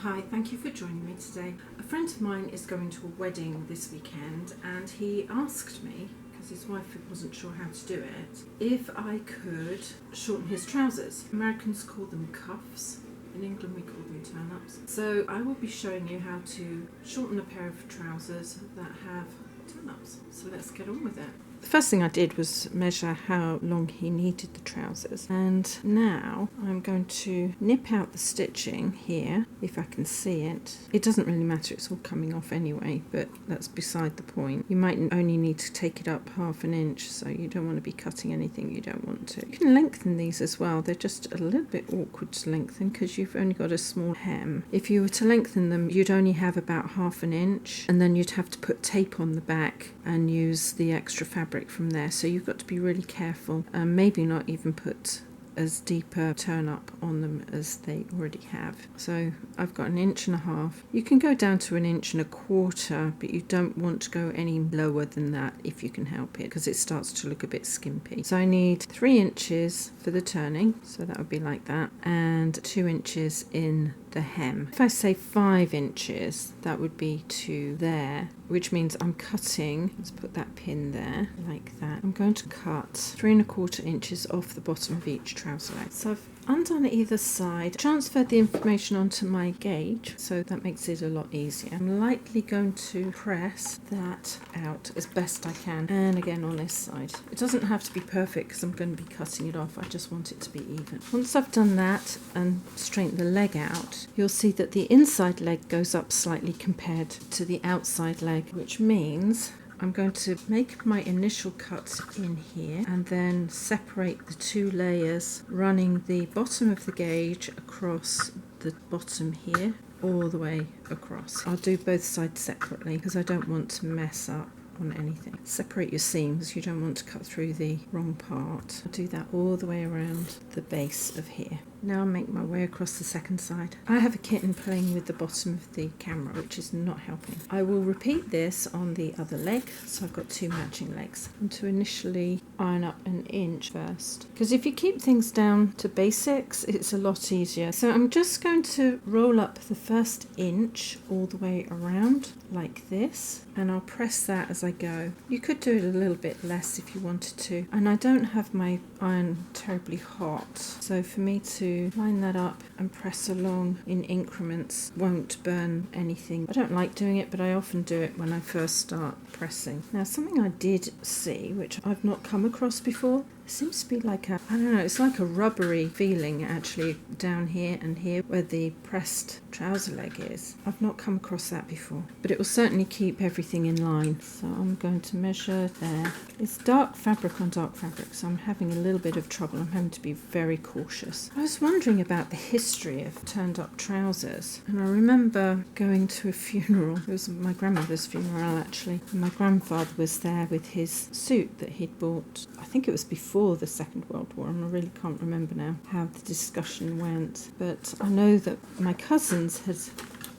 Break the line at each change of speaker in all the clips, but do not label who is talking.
Hi, thank you for joining me today. A friend of mine is going to a wedding this weekend and he asked me, because his wife wasn't sure how to do it, if I could shorten his trousers. Americans call them cuffs. In England we call them turnups. So I will be showing you how to shorten a pair of trousers that have turnups. So let's get on with it. The first thing I did was measure how long he needed the trousers, and now I'm going to nip out the stitching here, if I can see it. It doesn't really matter, it's all coming off anyway, but that's beside the point. You might only need to take it up 1/2 inch, so you don't want to be cutting anything you don't want to. You can lengthen these as well. They're just a little bit awkward to lengthen because you've only got a small hem. If you were to lengthen them, you'd only have about 1/2 inch, and then you'd have to put tape on the back and use the extra fabric from there, so you've got to be really careful and maybe not even put as deep a turn up on them as they already have. So I've got 1.5 inches. You can go down to 1.25 inches, but you don't want to go any lower than that if you can help it, because it starts to look a bit skimpy. So I need 3 inches for the turning, so that would be like that, and 2 inches in the hem. If I say 5 inches, that would be to there, which means I'm cutting, let's put that pin there, like that. I'm going to cut 3¼ inches off the bottom of each trouser leg. So I've undone either side, transferred the information onto my gauge, so that makes it a lot easier. I'm lightly going to press that out as best I can, and again on this side. It doesn't have to be perfect because I'm going to be cutting it off, I just want it to be even. Once I've done that and straightened the leg out, you'll see that the inside leg goes up slightly compared to the outside leg, which means I'm going to make my initial cut in here and then separate the 2 layers, running the bottom of the gauge across the bottom here all the way across. I'll do both sides separately because I don't want to mess up on anything. Separate your seams, you don't want to cut through the wrong part. I'll do that all the way around the base of here. Now I'll make my way across the second side. I have a kitten playing with the bottom of the camera, which is not helping. I will repeat this on the other leg, so I've got 2 matching legs. And to initially iron up 1 inch first, because if you keep things down to basics, it's a lot easier. So I'm just going to roll up the first inch all the way around like this, and I'll press that as I go. You could do it a little bit less if you wanted to, and I don't have my iron terribly hot, so for me to line that up and press along in increments won't burn anything. I don't like doing it, but I often do it when I first start pressing. Now, something I did see, which I've not come across before, it seems to be like I don't know, it's like a rubbery feeling actually down here and here where the pressed trouser leg is. I've not come across that before, but it will certainly keep everything in line. So I'm going to measure there. It's dark fabric on dark fabric, so I'm having a little bit of trouble. I'm having to be very cautious. I was wondering about the history of turned up trousers, and I remember going to a funeral. It was my grandmother's funeral actually, and my grandfather was there with his suit that he'd bought. I think it was before the Second World War, and I really can't remember now how the discussion went, but I know that my cousins had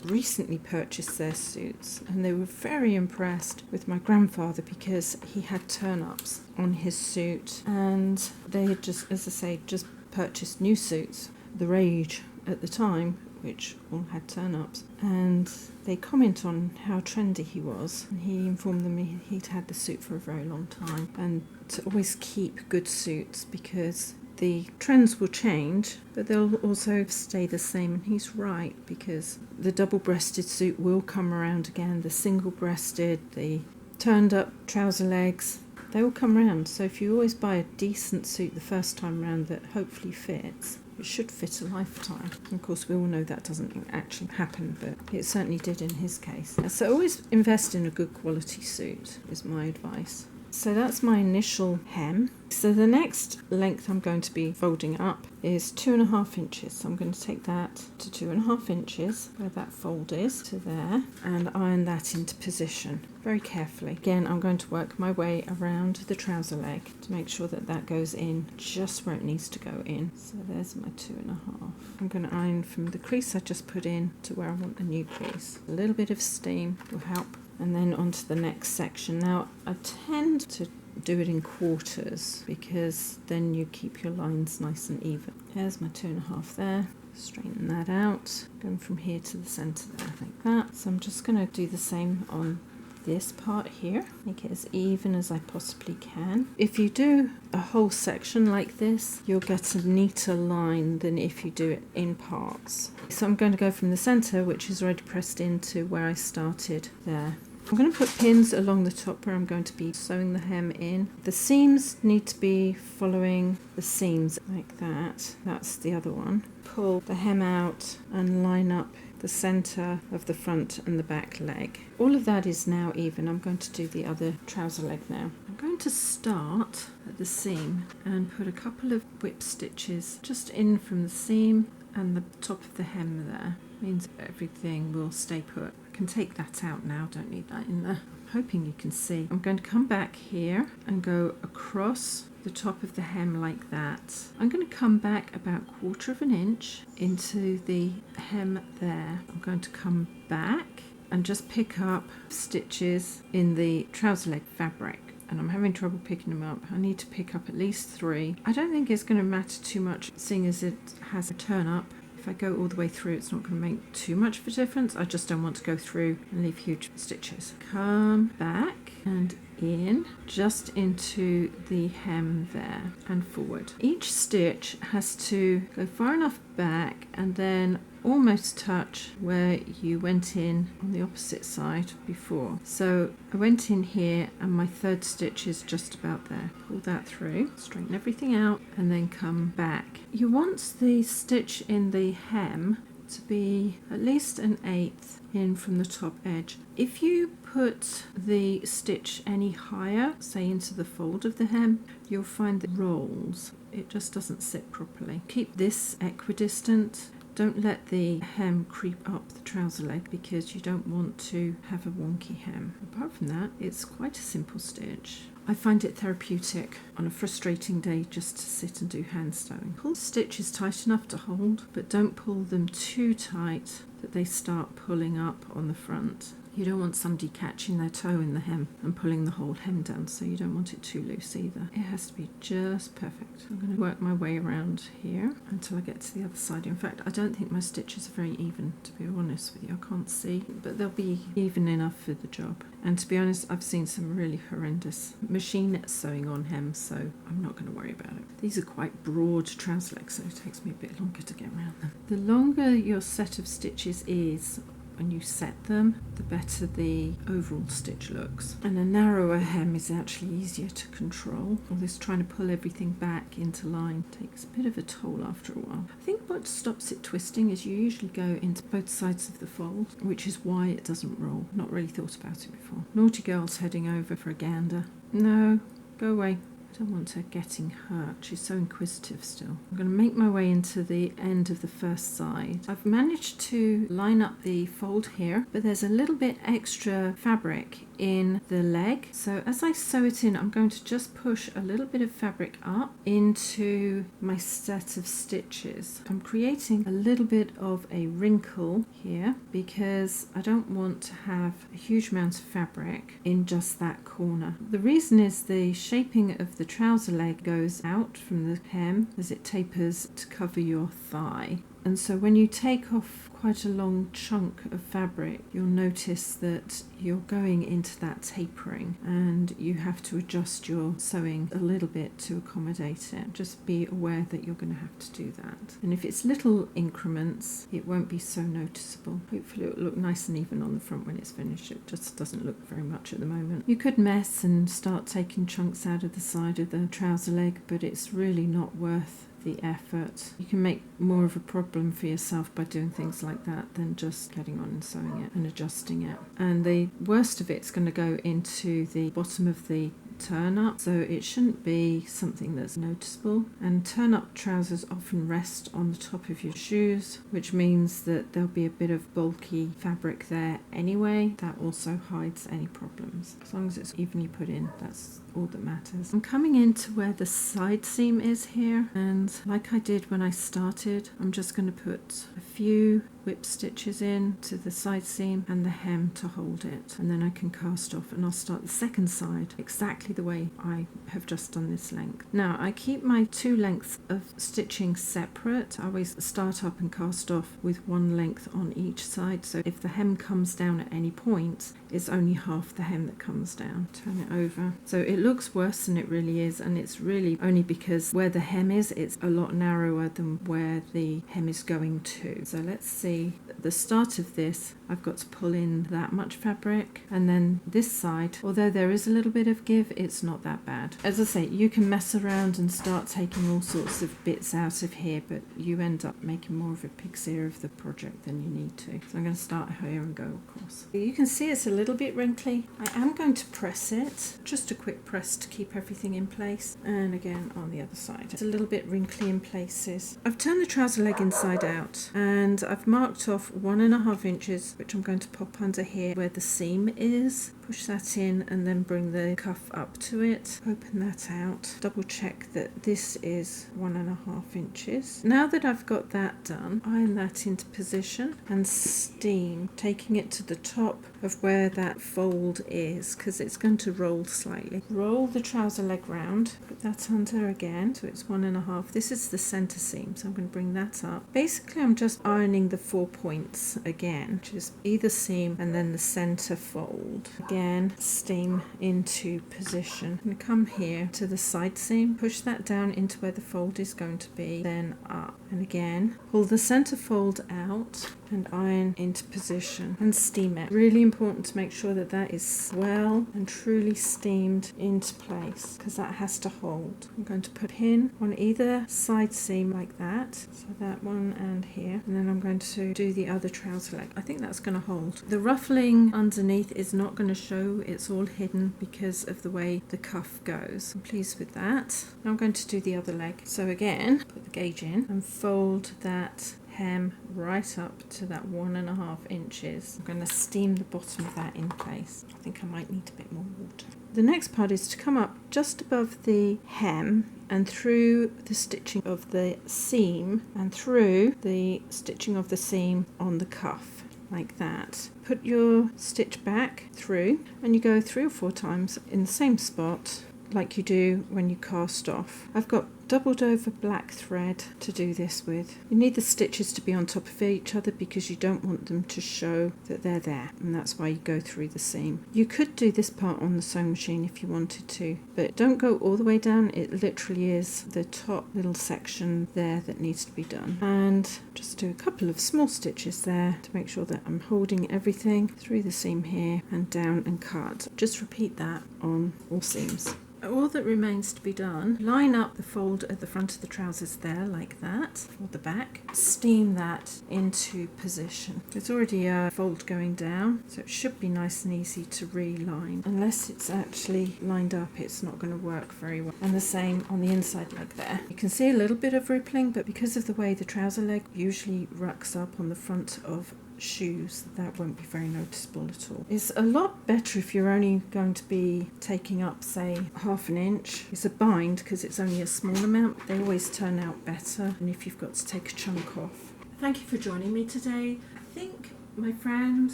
recently purchased their suits and they were very impressed with my grandfather because he had turn-ups on his suit, and they had just, as I say, just purchased new suits, the rage at the time, which all had turn-ups, and they comment on how trendy he was, and he informed them he'd had the suit for a very long time, and to always keep good suits because the trends will change, but they'll also stay the same. And he's right, because the double-breasted suit will come around again, the single-breasted, the turned-up trouser legs, they all come around. So if you always buy a decent suit the first time around that hopefully fits, it should fit a lifetime. Of course, we all know that doesn't actually happen, but it certainly did in his case. So always invest in a good quality suit is my advice. So that's my initial hem. So the next length I'm going to be folding up is 2½ inches. So I'm going to take that to 2½ inches where that fold is to there and iron that into position very carefully. Again, I'm going to work my way around the trouser leg to make sure that that goes in just where it needs to go in. So there's my 2½. I'm going to iron from the crease I just put in to where I want the new crease. A little bit of steam will help. And then onto the next section. Now, I tend to do it in quarters because then you keep your lines nice and even. There's my 2½ there. Straighten that out, going from here to the centre there, like that. So I'm just going to do the same on this part here, make it as even as I possibly can. If you do a whole section like this, you'll get a neater line than if you do it in parts. So I'm going to go from the centre, which is already pressed into where I started there. I'm going to put pins along the top where I'm going to be sewing the hem in. The seams need to be following the seams like that. That's the other one. Pull the hem out and line up the centre of the front and the back leg. All of that is now even. I'm going to do the other trouser leg now. I'm going to start at the seam and put a couple of whip stitches just in from the seam and the top of the hem there. Means everything will stay put. I can take that out now, don't need that in there. I'm hoping you can see. I'm going to come back here and go across the top of the hem like that. I'm going to come back about 1/4 inch into the hem there. I'm going to come back and just pick up stitches in the trouser leg fabric. And I'm having trouble picking them up. I need to pick up at least 3. I don't think it's going to matter too much, seeing as it has a turn up. If I go all the way through, it's not going to make too much of a difference. I just don't want to go through and leave huge stitches. Come back and in, just into the hem there and forward. Each stitch has to go far enough back and then almost touch where you went in on the opposite side before. So I went in here and my 3rd stitch is just about there. Pull that through, straighten everything out and then come back. You want the stitch in the hem to be at least 1/8 in from the top edge. If you put the stitch any higher, say into the fold of the hem, you'll find that it rolls. It just doesn't sit properly. Keep this equidistant. Don't let the hem creep up the trouser leg because you don't want to have a wonky hem. Apart from that, it's quite a simple stitch. I find it therapeutic on a frustrating day just to sit and do hand sewing. Pull the stitches tight enough to hold, but don't pull them too tight that they start pulling up on the front. You don't want somebody catching their toe in the hem and pulling the whole hem down, so you don't want it too loose either. It has to be just perfect. I'm going to work my way around here until I get to the other side. In fact, I don't think my stitches are very even, to be honest with you. I can't see, but they'll be even enough for the job. And to be honest, I've seen some really horrendous machine sewing on hems, so I'm not going to worry about it. These are quite broad trouser legs, so it takes me a bit longer to get around them. The longer your set of stitches is, when you set them, the better the overall stitch looks. And a narrower hem is actually easier to control. All this trying to pull everything back into line takes a bit of a toll after a while. I think what stops it twisting is you usually go into both sides of the fold, which is why it doesn't roll. Not really thought about it before. Naughty girl's heading over for a gander. No, go away. I don't want her getting hurt. She's so inquisitive still. I'm going to make my way into the end of the first side. I've managed to line up the fold here, but there's a little bit extra fabric in the leg. So as I sew it in, I'm going to just push a little bit of fabric up into my set of stitches. I'm creating a little bit of a wrinkle here because I don't want to have a huge amount of fabric in just that corner. The reason is the shaping of the trouser leg goes out from the hem as it tapers to cover your thigh. And so when you take off quite a long chunk of fabric, you'll notice that you're going into that tapering and you have to adjust your sewing a little bit to accommodate it. Just be aware that you're going to have to do that. And if it's little increments, it won't be so noticeable. Hopefully it'll look nice and even on the front when it's finished. It just doesn't look very much at the moment. You could mess and start taking chunks out of the side of the trouser leg, but it's really not worth the effort. You can make more of a problem for yourself by doing things like that than just getting on and sewing it and adjusting it. And the worst of it's going to go into the bottom of the turn up, so it shouldn't be something that's noticeable. And turn up trousers often rest on the top of your shoes, which means that there'll be a bit of bulky fabric there anyway. That also hides any problems. As long as it's evenly put in, that's all that matters. I'm coming into where the side seam is here, and like I did when I started, I'm just going to put a few whip stitches in to the side seam and the hem to hold it, and then I can cast off, and I'll start the second side exactly the way I have just done this length. Now I keep my two lengths of stitching separate. I always start up and cast off with one length on each side, so if the hem comes down at any point, it's only half the hem that comes down. Turn it over. So it looks worse than it really is, and it's really only because where the hem is, it's a lot narrower than where the hem is going to. So let's see. At the start of this, I've got to pull in that much fabric, and then this side, although there is a little bit of give, it's not that bad. As I say, you can mess around and start taking all sorts of bits out of here, but you end up making more of a pig's ear of the project than you need to. So I'm going to start here and go across. You can see it's a little bit wrinkly. I am going to press it, just a quick press to keep everything in place, and again on the other side. It's a little bit wrinkly in places. I've turned the trouser leg inside out, and I've marked off 1.5 inches, which I'm going to pop under here where the seam is. Push that in and then bring the cuff up to it. Open that out. Double check that this is 1.5 inches. Now that I've got that done, iron that into position and steam, taking it to the top of where that fold is, because it's going to roll slightly. Roll the trouser leg round, put that under again, so it's 1.5. This is the center seam, so I'm going to bring that up. Basically, I'm just ironing the 4 points again, which is either seam and then the center fold. Again, steam into position. I'm going to come here to the side seam, push that down into where the fold is going to be, then up, and again pull the center fold out and iron into position and steam it. Really important to make sure that that is well and truly steamed into place, because that has to hold. I'm going to put a pin on either side seam like that, so that one and here, and then I'm going to do the other trouser leg. I think that's going to hold. The ruffling underneath is not going to show, it's all hidden because of the way the cuff goes. I'm pleased with that. Now I'm going to do the other leg. So again, put the gauge in and fold that hem right up to that 1.5 inches. I'm going to steam the bottom of that in place. I think I might need a bit more water. The next part is to come up just above the hem and through the stitching of the seam and through the stitching of the seam on the cuff, like that. Put your stitch back through and you go 3 or 4 times in the same spot like you do when you cast off. I've got doubled over black thread to do this with. You need the stitches to be on top of each other because you don't want them to show that they're there, and that's why you go through the seam. You could do this part on the sewing machine if you wanted to, but don't go all the way down. It literally is the top little section there that needs to be done. And just do a couple of small stitches there to make sure that I'm holding everything through the seam here and down and cut. Just repeat that on all seams. All that remains to be done, line up the fold at the front of the trousers there like that, for the back. Steam that into position. There's already a fold going down, so it should be nice and easy to reline. Unless it's actually lined up, it's not going to work very well. And the same on the inside leg there. You can see a little bit of rippling, but because of the way the trouser leg usually rucks up on the front of shoes, that won't be very noticeable at all. It's a lot better if you're only going to be taking up, say, 1/2 inch. It's a bind because it's only a small amount. They always turn out better than if you've got to take a chunk off. Thank you for joining me today. I think my friend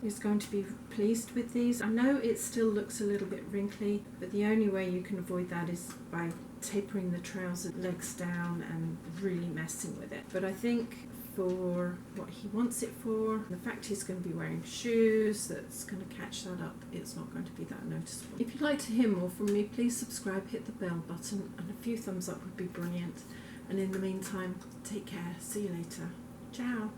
is going to be pleased with these. I know it still looks a little bit wrinkly, but the only way you can avoid that is by tapering the trouser legs down and really messing with it. But I think for what he wants it for, the fact he's going to be wearing shoes that's going to catch that up, it's not going to be that noticeable. If you'd like to hear more from me, please subscribe, hit the bell button, and a few thumbs up would be brilliant. And in the meantime, take care. See you later. Ciao.